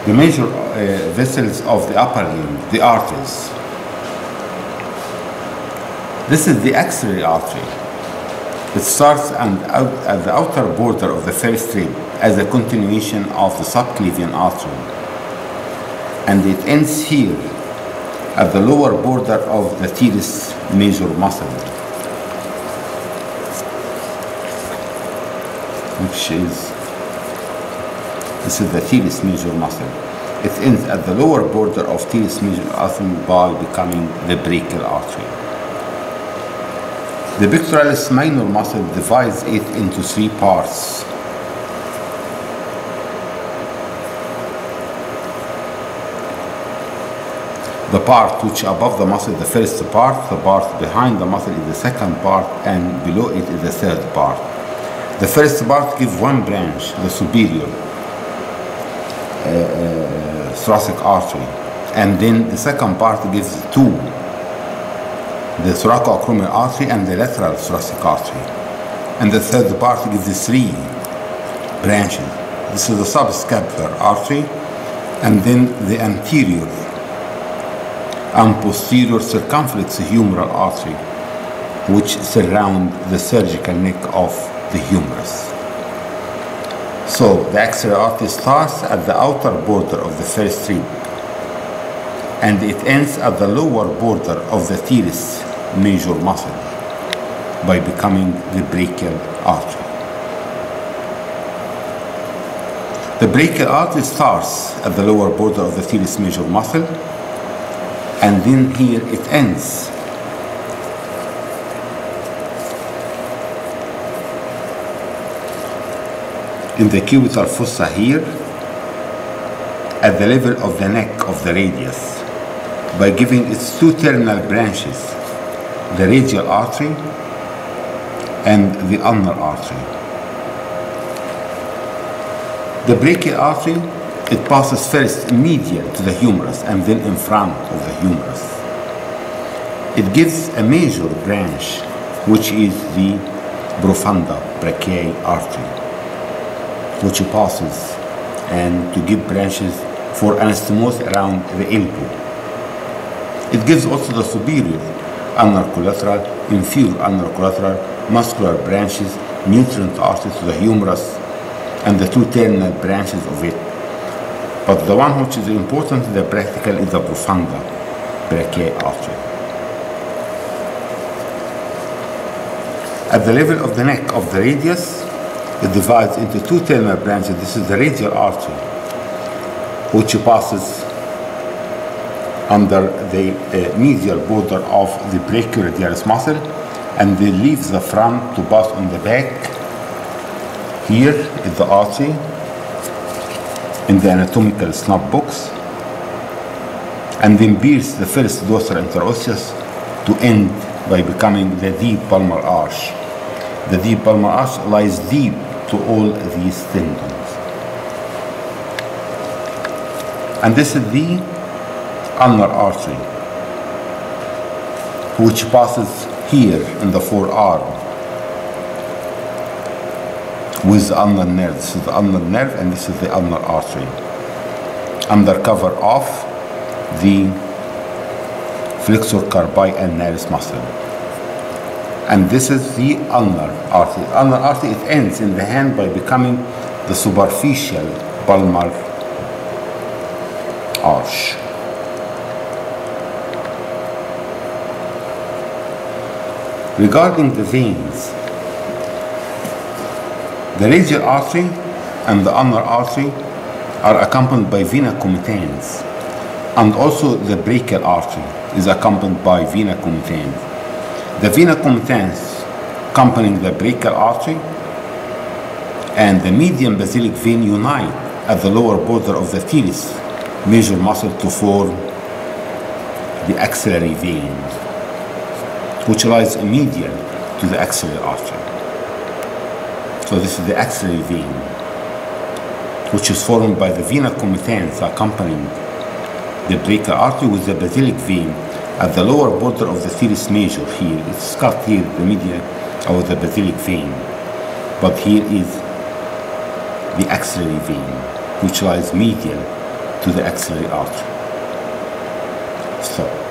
The major vessels of the upper limb, the arteries. This is the axillary artery. It starts at the outer border of the first rib as a continuation of the subclavian artery, and it ends here at the lower border of the teres major muscle, which is, this is the teres major muscle. It ends at the lower border of teres major muscle by becoming the brachial artery. The pectoralis minor muscle divides it into three parts. The part which above the muscle, the first part, the part behind the muscle is the second part, and below it is the third part. The first part gives one branch, the superior thoracic artery, and then the second part gives two, the thoracoacromial artery and the lateral thoracic artery, and the third part gives the three branches. This is the subscapular artery, and then the anterior and posterior circumflex humeral artery, which surround the surgical neck of the humerus. So the axillary artery starts at the outer border of the first rib, and it ends at the lower border of the teres major muscle by becoming the brachial artery. The brachial artery starts at the lower border of the teres major muscle, and then here it ends in the cubital fossa here at the level of the neck of the radius by giving its two terminal branches, the radial artery and the ulnar artery. The brachial artery, it passes first medial to the humerus and then in front of the humerus. It gives a major branch, which is the profunda brachiae artery, which passes and to give branches for anastomosis around the elbow. It gives also the superior ulnar collateral, inferior ulnar collateral, muscular branches, nutrient artery to the humerus, and the two terminal branches of it. But the one which is important in the practical is the profunda brachiae artery. At the level of the neck of the radius, it divides into two terminal branches. This is the radial artery, which passes under the medial border of the brachioradialis muscle, and then leaves the front to pass on the back. Here is the artery in the anatomical snub box, and then pierce the first dorsal interosseous to end by becoming the deep palmar arch. The deep palmar arch lies deep to all these tendons. And this is the ulnar artery, which passes here in the forearm with the ulnar nerve. This is the ulnar nerve, and this is the ulnar artery, under cover of the flexor carpi ulnaris muscle. And this is the ulnar artery. Ulnar artery, it ends in the hand by becoming the superficial palmar arch. Regarding the veins, the radial artery and the ulnar artery are accompanied by vena comitans, and also the brachial artery is accompanied by vena comitans. The vena comitans accompanying the brachial artery and the median basilic vein unite at the lower border of the teres major muscle to form the axillary vein, which lies medial to the axillary artery. So this is the axillary vein, which is formed by the vena comitans accompanying the brachial artery with the basilic vein at the lower border of the teres major. Here it's cut here, the medial or the basilic vein, but here is the axillary vein, which lies medial to the axillary artery. Stop.